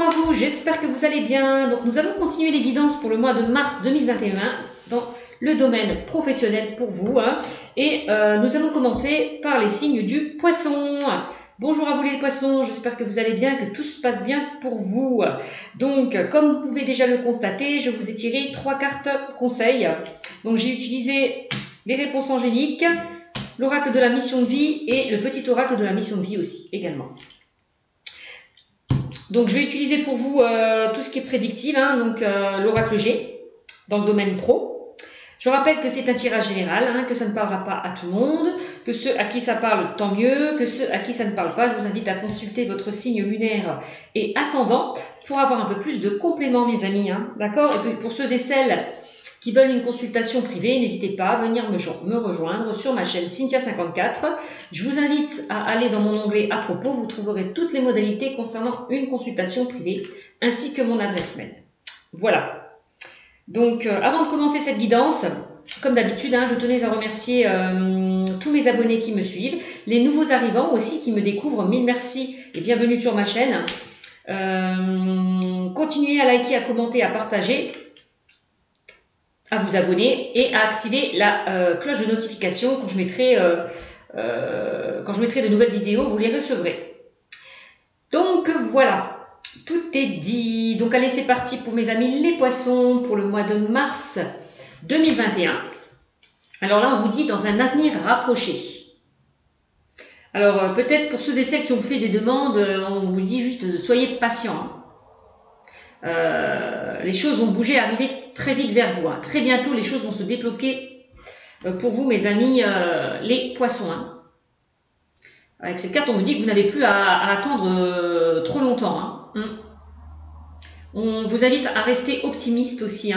à vous, j'espère que vous allez bien. Donc nous allons continuer les guidances pour le mois de mars 2021 dans le domaine professionnel pour vous. Et nous allons commencer par les signes du poisson. Bonjour à vous les poissons, j'espère que vous allez bien, que tout se passe bien pour vous. Donc comme vous pouvez déjà le constater, je vous ai tiré 3 cartes conseils. Donc j'ai utilisé les réponses angéliques, l'oracle de la mission de vie et le petit oracle de la mission de vie aussi également. Donc, je vais utiliser pour vous tout ce qui est prédictif, donc l'oracle G, dans le domaine pro. Je rappelle que c'est un tirage général, que ça ne parlera pas à tout le monde, que ceux à qui ça parle, tant mieux, que ceux à qui ça ne parle pas, je vous invite à consulter votre signe lunaire et ascendant pour avoir un peu plus de compléments, mes amis, d'accord? Et puis, pour ceux et celles qui veulent une consultation privée, n'hésitez pas à venir me rejoindre sur ma chaîne Cynthia54. Je vous invite à aller dans mon onglet à propos, vous trouverez toutes les modalités concernant une consultation privée, ainsi que mon adresse mail. Voilà. Donc, avant de commencer cette guidance, comme d'habitude, je tenais à remercier tous mes abonnés qui me suivent, les nouveaux arrivants aussi qui me découvrent, mille merci et bienvenue sur ma chaîne. Continuez à liker, à commenter, à partager, à vous abonner et à activer la cloche de notification quand je mettrai de nouvelles vidéos, vous les recevrez. Donc voilà, tout est dit. Donc allez, c'est parti pour mes amis les poissons pour le mois de mars 2021. Alors là, on vous dit dans un avenir rapproché. Alors peut-être pour ceux et celles qui ont fait des demandes, on vous dit juste soyez patients. Les choses vont bouger, arriver très vite vers vous. Très bientôt, les choses vont se débloquer pour vous, mes amis, les poissons. Avec cette carte, on vous dit que vous n'avez plus à attendre trop longtemps. On vous invite à rester optimiste aussi.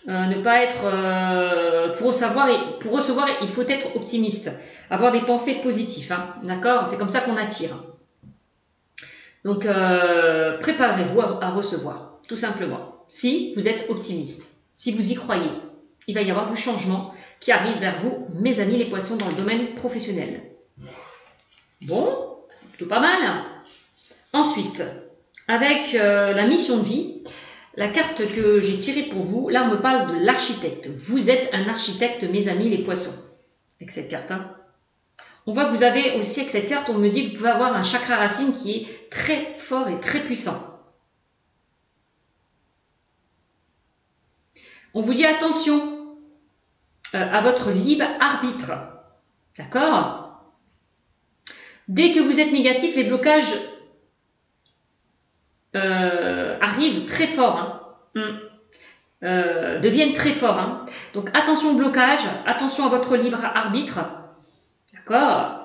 Ne pas être... pour recevoir, il faut être optimiste. Avoir des pensées positives. D'accord? C'est comme ça qu'on attire. Donc, préparez-vous à recevoir, tout simplement. Si vous êtes optimiste, si vous y croyez, il va y avoir du changement qui arrive vers vous, mes amis les poissons, dans le domaine professionnel. Bon, c'est plutôt pas mal. Ensuite, avec la mission de vie, la carte que j'ai tirée pour vous, là on me parle de l'architecte. Vous êtes un architecte, mes amis les poissons, avec cette carte. On voit que vous avez aussi, avec cette carte, on me dit que vous pouvez avoir un chakra racine qui est très fort et très puissant. On vous dit attention à votre libre arbitre. D'accord? Dès que vous êtes négatif, les blocages arrivent très fort. Deviennent très forts. Donc attention au blocage, attention à votre libre arbitre. D'accord?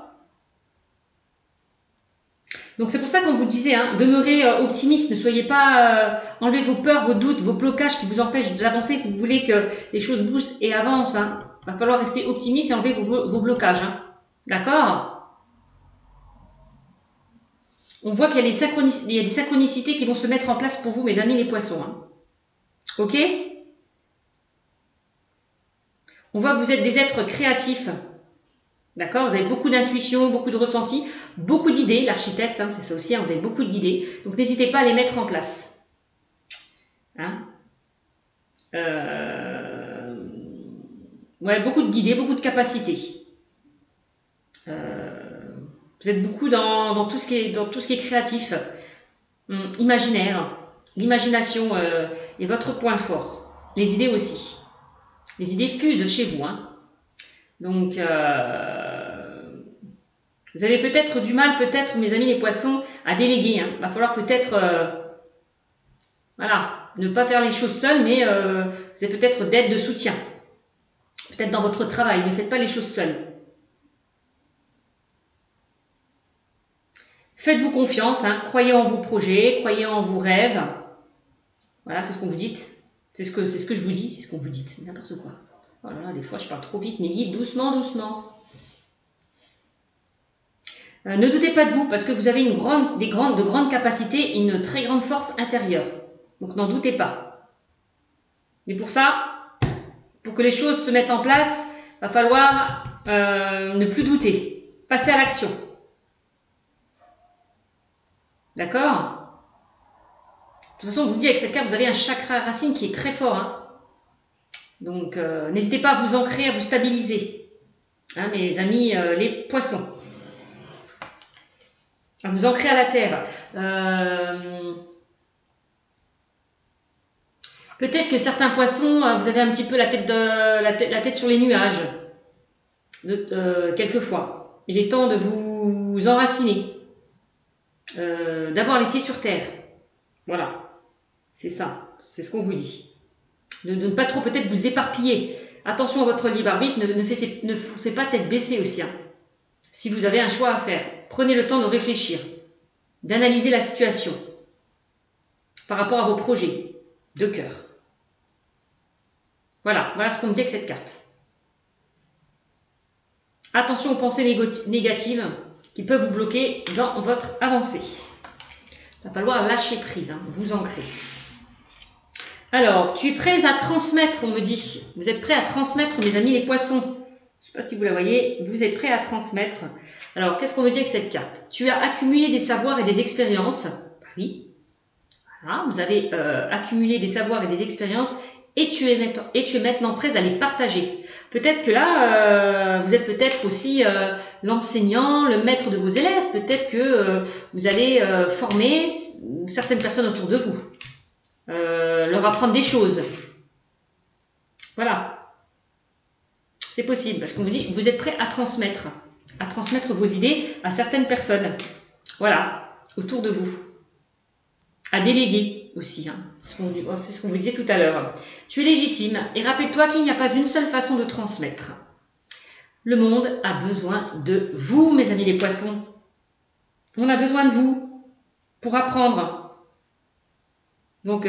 Donc c'est pour ça qu'on vous disait, demeurez optimiste, ne soyez pas, enlevez vos peurs, vos doutes, vos blocages qui vous empêchent d'avancer si vous voulez que les choses bougent et avancent. Il va falloir rester optimiste et enlever vos blocages. D'accord? On voit qu'il y a des synchronicités qui vont se mettre en place pour vous, mes amis les poissons. Ok? On voit que vous êtes des êtres créatifs. D'accord? Vous avez beaucoup d'intuition, beaucoup de ressenti, beaucoup d'idées. L'architecte, c'est ça aussi, vous avez beaucoup d'idées. Donc, n'hésitez pas à les mettre en place. Ouais, beaucoup d'idées, beaucoup de capacités. Vous êtes beaucoup dans tout ce qui est créatif, imaginaire. L'imagination est votre point fort. Les idées aussi. Les idées fusent chez vous. Donc, vous avez peut-être du mal, mes amis les poissons, à déléguer. Il va falloir peut-être, ne pas faire les choses seuls, mais vous avez peut-être d'aide, de soutien. Peut-être dans votre travail, ne faites pas les choses seuls. Faites-vous confiance, croyez en vos projets, croyez en vos rêves. Voilà, c'est ce qu'on vous dit. C'est ce que je vous dis, c'est ce qu'on vous dit. N'importe quoi. Oh là là, des fois je parle trop vite, mais dites doucement, doucement. Ne doutez pas de vous, parce que vous avez de grandes capacités et une très grande force intérieure. Donc n'en doutez pas. Et pour ça, pour que les choses se mettent en place, il va falloir ne plus douter. Passer à l'action. D'accord? toute façon, on vous dit avec cette carte, vous avez un chakra racine qui est très fort. Hein. Donc, n'hésitez pas à vous ancrer, à vous stabiliser. Hein, mes amis, les poissons. À vous ancrer à la terre. Peut-être que certains poissons, vous avez un petit peu la tête sur les nuages. Quelquefois. Il est temps de vous enraciner. D'avoir les pieds sur terre. Voilà. C'est ça. C'est ce qu'on vous dit. De ne pas trop peut-être vous éparpiller. Attention à votre libre arbitre, ne foncez pas tête baissée aussi. Hein. Si vous avez un choix à faire, prenez le temps de réfléchir, d'analyser la situation par rapport à vos projets de cœur. Voilà ce qu'on me dit avec cette carte. Attention aux pensées négatives qui peuvent vous bloquer dans votre avancée. Il va falloir lâcher prise, hein, vous ancrer. Alors, tu es prêt à transmettre, on me dit. Vous êtes prêts à transmettre, mes amis les poissons. Je ne sais pas si vous la voyez. Vous êtes prêts à transmettre. Alors, qu'est-ce qu'on me dit avec cette carte? Tu as accumulé des savoirs et des expériences. Oui. Voilà, vous avez accumulé des savoirs et des expériences et tu es maintenant prêt à les partager. Peut-être que là, vous êtes peut-être aussi l'enseignant, le maître de vos élèves. Peut-être que vous allez former certaines personnes autour de vous. Leur apprendre des choses. Voilà. C'est possible, parce qu'on vous dit, vous êtes prêt à transmettre vos idées à certaines personnes. Voilà, autour de vous. À déléguer aussi, hein. C'est ce qu'on vous disait tout à l'heure. Tu es légitime, et rappelle-toi qu'il n'y a pas une seule façon de transmettre. Le monde a besoin de vous, mes amis les poissons. On a besoin de vous pour apprendre. Donc,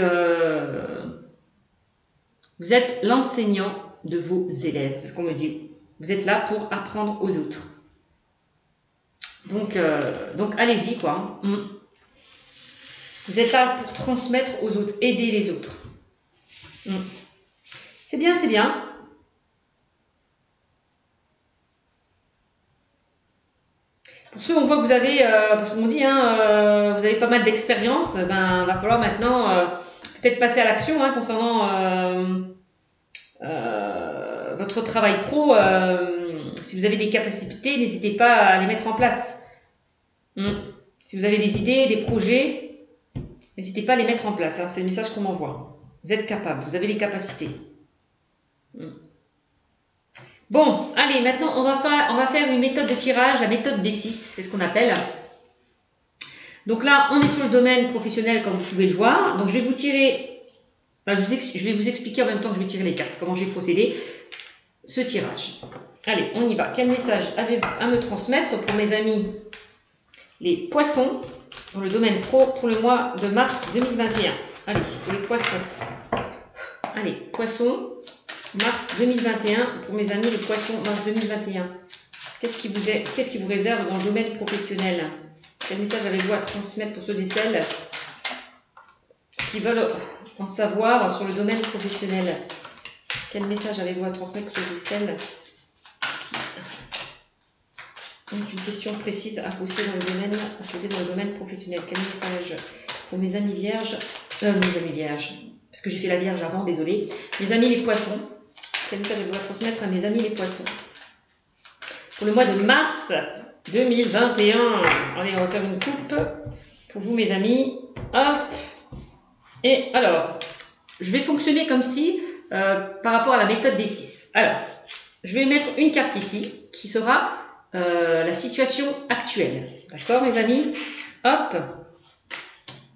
vous êtes l'enseignant de vos élèves, c'est ce qu'on me dit. Vous êtes là pour apprendre aux autres. Donc allez-y, quoi. Vous êtes là pour transmettre aux autres, aider les autres. C'est bien, c'est bien. Pour ceux, on voit que vous avez, parce qu'on dit, hein, vous avez pas mal d'expérience, ben, va falloir maintenant peut-être passer à l'action hein, concernant votre travail pro. Si vous avez des capacités, n'hésitez pas à les mettre en place. Si vous avez des idées, des projets, n'hésitez pas à les mettre en place. Hein, c'est le message qu'on m'envoie. Vous êtes capable, vous avez les capacités. Bon, allez, maintenant on va faire une méthode de tirage, la méthode des 6, c'est ce qu'on appelle. Donc là, on est sur le domaine professionnel comme vous pouvez le voir. Donc je vais vous tirer, je vais vous expliquer en même temps que je vais tirer les cartes, comment je vais procéder ce tirage. Allez, on y va. Quel message avez-vous à me transmettre pour mes amis les poissons dans le domaine pro pour le mois de mars 2021? Allez, pour les poissons. Allez, poissons. Mars 2021, pour mes amis les poissons, mars 2021. Qu'est-ce qui vous réserve dans le domaine professionnel? Quel message avez-vous à transmettre pour ceux et celles qui veulent en savoir sur le domaine professionnel? Quel message avez-vous à transmettre pour ceux et celles qui ont une question précise à poser dans le domaine professionnel? Quel message pour mes amis vierges, parce que j'ai fait la vierge avant, désolé. Mes amis les poissons. Quel message je dois transmettre à mes amis les poissons pour le mois de mars 2021. Allez, on va faire une coupe pour vous, mes amis. Hop. Et alors, je vais fonctionner comme si, par rapport à la méthode des 6. Alors, je vais mettre une carte ici qui sera la situation actuelle. D'accord, mes amis? Hop.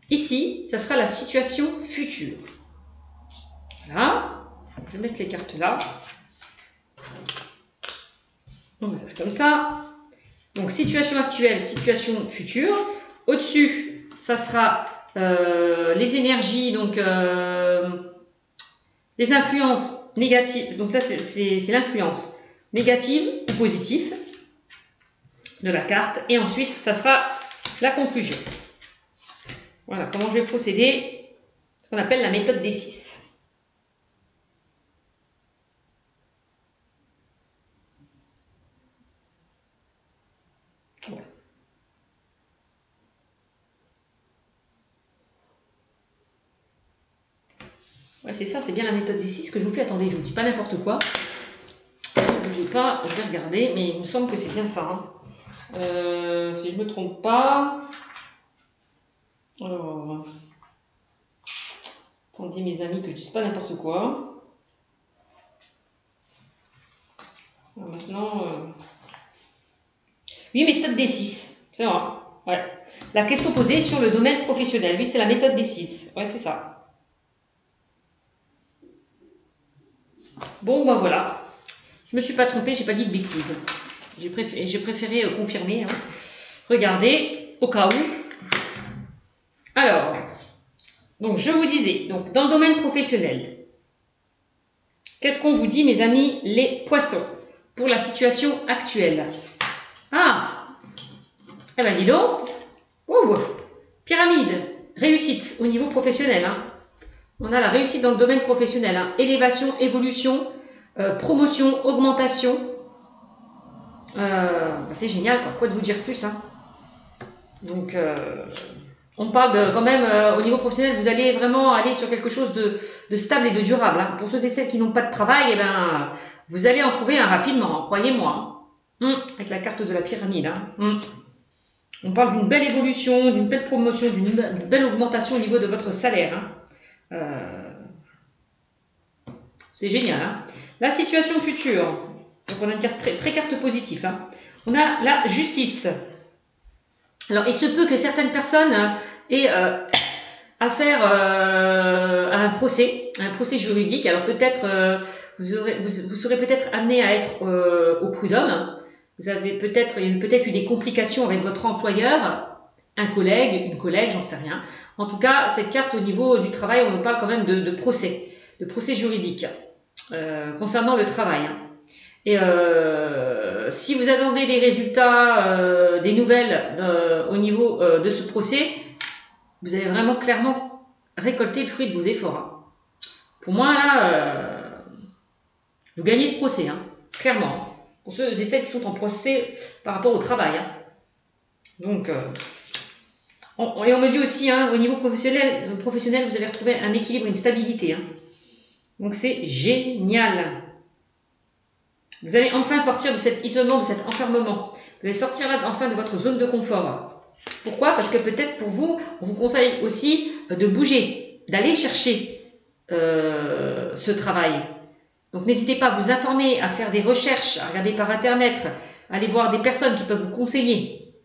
Ici, ça sera la situation future. Voilà. Je vais mettre les cartes là. On va faire comme ça. Donc, situation actuelle, situation future. Au-dessus, ça sera les énergies, donc les influences négatives. Donc, ça, c'est l'influence négative ou positive de la carte. Et ensuite, ça sera la conclusion. Voilà comment je vais procéder. Ce qu'on appelle la méthode des 6. Ouais, c'est ça, c'est bien la méthode des 6 que je vous fais. Attendez, je vous dis pas n'importe quoi. Ne bougez pas, je vais regarder, mais il me semble que c'est bien ça. Hein. Si je me trompe pas. Alors, attendez mes amis que je dise pas n'importe quoi. Alors, maintenant, oui, méthode des 6, c'est vrai. Ouais. La question posée sur le domaine professionnel. Oui, c'est la méthode des 6. Ouais, c'est ça. Bon, ben voilà. Je me suis pas trompée, j'ai pas dit de bêtises. J'ai préféré confirmer. Hein. Regardez, au cas où. Alors, donc je vous disais, donc dans le domaine professionnel, qu'est-ce qu'on vous dit, mes amis, les poissons, pour la situation actuelle? Ah, eh ben dis donc, ouh, pyramide, réussite au niveau professionnel. Hein. On a la réussite dans le domaine professionnel, hein. Élévation, évolution, promotion, augmentation. C'est génial, quoi de vous dire plus. Hein. Donc, on parle de, quand même, au niveau professionnel, vous allez vraiment aller sur quelque chose de stable et de durable. Hein. Pour ceux et celles qui n'ont pas de travail, eh ben, vous allez en trouver un rapidement, hein, croyez-moi. Hein. Avec la carte de la pyramide. Hein. On parle d'une belle évolution, d'une belle promotion, d'une belle augmentation au niveau de votre salaire. Hein. C'est génial. Hein. La situation future. Donc on a une carte très carte positive. Hein. On a la justice. Alors il se peut que certaines personnes aient affaire à un procès juridique. Alors peut-être vous serez peut-être amené à être au prud'homme. Vous avez peut-être eu des complications avec votre employeur, un collègue, une collègue, j'en sais rien. En tout cas, cette carte au niveau du travail, on parle quand même de procès juridique concernant le travail. Hein. Et si vous attendez des résultats, des nouvelles au niveau de ce procès, vous allez vraiment clairement récolter le fruit de vos efforts. Hein. Pour moi, là, vous gagnez ce procès, hein, clairement. Pour ceux et celles qui sont en procès par rapport au travail. Hein. Donc, et on me dit aussi, hein, au niveau professionnel, vous allez retrouver un équilibre, une stabilité. Hein. Donc, c'est génial. Vous allez enfin sortir de cet isolement, de cet enfermement. Vous allez sortir là enfin de votre zone de confort. Pourquoi? Parce que peut-être pour vous, on vous conseille aussi de bouger, d'aller chercher ce travail. Donc n'hésitez pas à vous informer, à faire des recherches, à regarder par internet, à aller voir des personnes qui peuvent vous conseiller.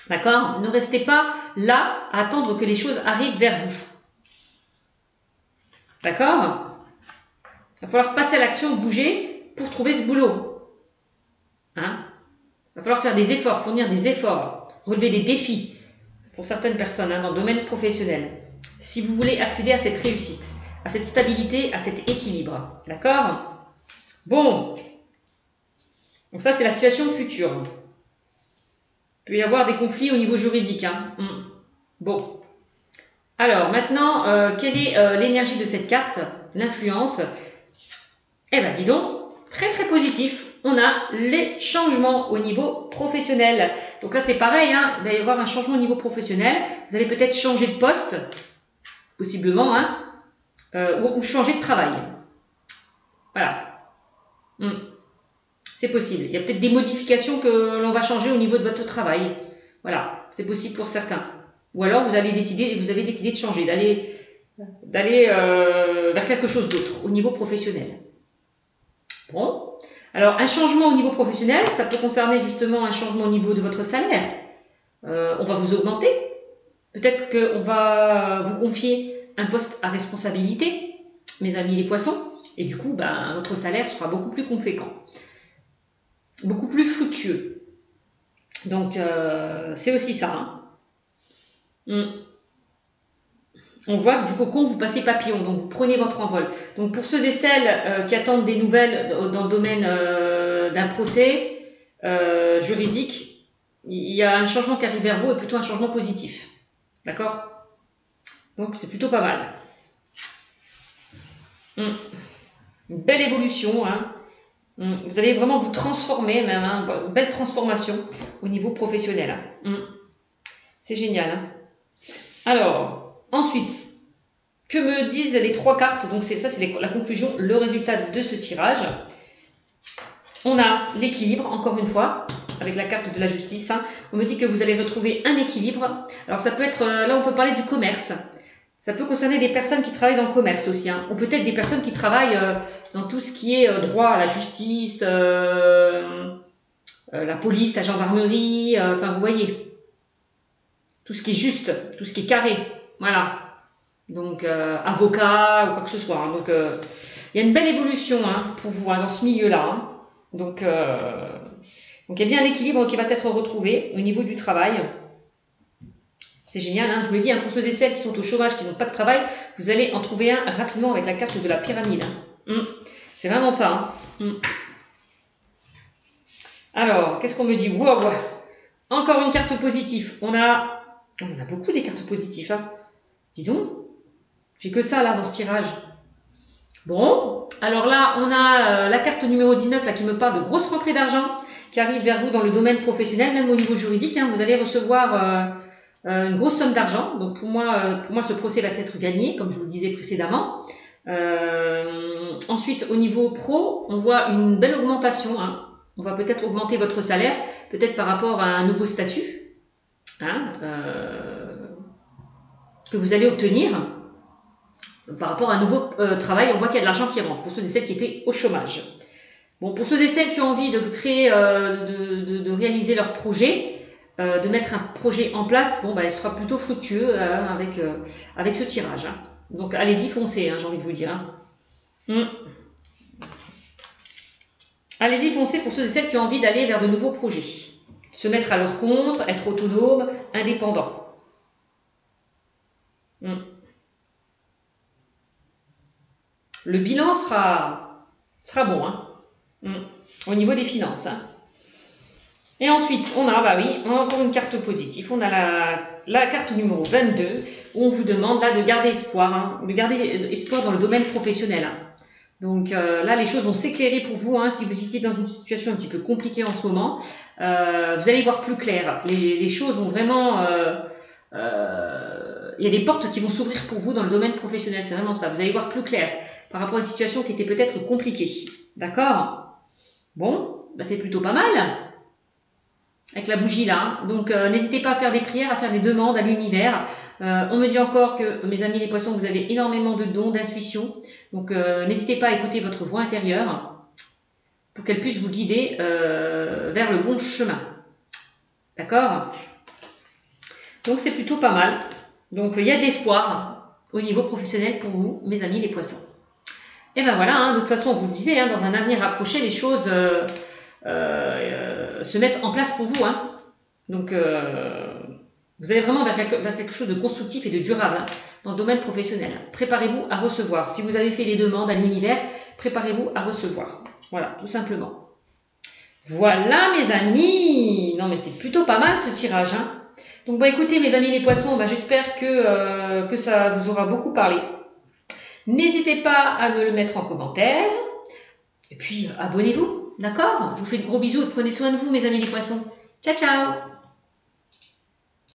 D'accord? Ne restez pas là à attendre que les choses arrivent vers vous. D'accord? Il va falloir passer à l'action, bouger pour trouver ce boulot. Hein? Il va falloir faire des efforts, fournir des efforts, relever des défis pour certaines personnes hein, dans le domaine professionnel. Si vous voulez accéder à cette réussite, à cette stabilité, à cet équilibre. D'accord? Bon. Donc ça, c'est la situation future. Il peut y avoir des conflits au niveau juridique. Hein. Bon. Alors, maintenant, quelle est l'énergie de cette carte? L'influence. Eh ben, dis donc, très positif. On a les changements au niveau professionnel. Donc là, c'est pareil, hein, il va y avoir un changement au niveau professionnel. Vous allez peut-être changer de poste, possiblement, hein, ou changer de travail. Voilà. C'est possible. Il y a peut-être des modifications que l'on va changer au niveau de votre travail. Voilà, c'est possible pour certains. Ou alors vous avez décidé de changer, d'aller vers quelque chose d'autre au niveau professionnel. Bon. Alors, un changement au niveau professionnel, ça peut concerner justement un changement au niveau de votre salaire. On va vous augmenter. Peut-être qu'on va vous confier un poste à responsabilité, mes amis les poissons. Et du coup, ben, votre salaire sera beaucoup plus conséquent. Beaucoup plus fructueux. Donc, c'est aussi ça. Hein. On voit que du cocon, vous passez papillon, donc vous prenez votre envol. Donc pour ceux et celles qui attendent des nouvelles dans le domaine d'un procès juridique, il y a un changement qui arrive vers vous et plutôt un changement positif. D'accord? Donc c'est plutôt pas mal. Une belle évolution. Hein. Vous allez vraiment vous transformer, même hein, une belle transformation au niveau professionnel. Hein. C'est génial. Hein. Alors, ensuite, que me disent les 3 cartes? Donc ça, c'est la conclusion, le résultat de ce tirage. On a l'équilibre, encore une fois, avec la carte de la justice. Hein. On me dit que vous allez retrouver un équilibre. Alors ça peut être, là on peut parler du commerce. Ça peut concerner des personnes qui travaillent dans le commerce aussi. Hein. Ou peut-être des personnes qui travaillent dans tout ce qui est droit à la justice, la police, la gendarmerie, enfin vous voyez. Tout ce qui est juste, tout ce qui est carré. Voilà. Donc avocat ou quoi que ce soit. Hein. Donc il y a une belle évolution hein, pour vous hein, dans ce milieu-là. Hein. Donc il y a bien l'équilibre qui va être retrouvé au niveau du travail. C'est génial, hein, je vous le dis, hein, pour ceux et celles qui sont au chômage, qui n'ont pas de travail, vous allez en trouver un rapidement avec la carte de la pyramide. Hein. C'est vraiment ça. Hein. Alors, qu'est-ce qu'on me dit? Wow. Encore une carte positive. On a beaucoup des cartes positives. Hein. Dis donc, j'ai que ça là dans ce tirage. Bon, alors là, on a la carte numéro 19 là, qui me parle de grosses rentrées d'argent qui arrivent vers vous dans le domaine professionnel, même au niveau juridique. Hein, vous allez recevoir une grosse somme d'argent. Donc pour moi, ce procès va être gagné, comme je vous le disais précédemment. Ensuite, au niveau pro, on voit une belle augmentation. Hein. On va peut-être augmenter votre salaire, peut-être par rapport à un nouveau statut hein, que vous allez obtenir. Par rapport à un nouveau travail, on voit qu'il y a de l'argent qui rentre pour ceux et celles qui étaient au chômage. Bon, pour ceux et celles qui ont envie de créer, de réaliser leur projet, de mettre un projet en place, bon, bah, il sera plutôt fructueux avec ce tirage. Hein. Donc, allez-y, foncez, hein, j'ai envie de vous dire. Hein. Allez-y, foncez pour ceux et celles qui ont envie d'aller vers de nouveaux projets. Se mettre à leur compte, être autonome, indépendant. Le bilan sera bon, hein, au niveau des finances. Hein. Et ensuite, on a, bah oui, encore une carte positive. On a la carte numéro 22, où on vous demande là de garder espoir, hein, de garder espoir dans le domaine professionnel. Hein. Donc là, les choses vont s'éclairer pour vous. Hein, si vous étiez dans une situation un petit peu compliquée en ce moment, vous allez voir plus clair. Les choses vont vraiment... il y a des portes qui vont s'ouvrir pour vous dans le domaine professionnel. C'est vraiment ça. Vous allez voir plus clair par rapport à une situation qui était peut-être compliquée. D'accord? Bon, bah c'est plutôt pas mal. Avec la bougie là. Donc n'hésitez pas à faire des prières, à faire des demandes à l'univers. On me dit encore que, mes amis les poissons, vous avez énormément de dons, d'intuition. Donc n'hésitez pas à écouter votre voix intérieure pour qu'elle puisse vous guider vers le bon chemin. D'accord? Donc c'est plutôt pas mal. Donc il y a de l'espoir au niveau professionnel pour vous, mes amis les poissons. Et ben voilà, hein, de toute façon, on vous le disait, hein, dans un avenir rapproché, les choses se mettent en place pour vous. Hein. Donc, vous allez vraiment vers quelque chose de constructif et de durable hein, dans le domaine professionnel. Préparez-vous à recevoir. Si vous avez fait des demandes à l'univers, préparez-vous à recevoir. Voilà, tout simplement. Voilà, mes amis. Non, mais c'est plutôt pas mal ce tirage. Hein. Donc, bah écoutez, mes amis les poissons, bah, j'espère que ça vous aura beaucoup parlé. N'hésitez pas à me le mettre en commentaire. Et puis, abonnez-vous, d'accord? Je vous fais de gros bisous et prenez soin de vous, mes amis les poissons. Ciao, ciao!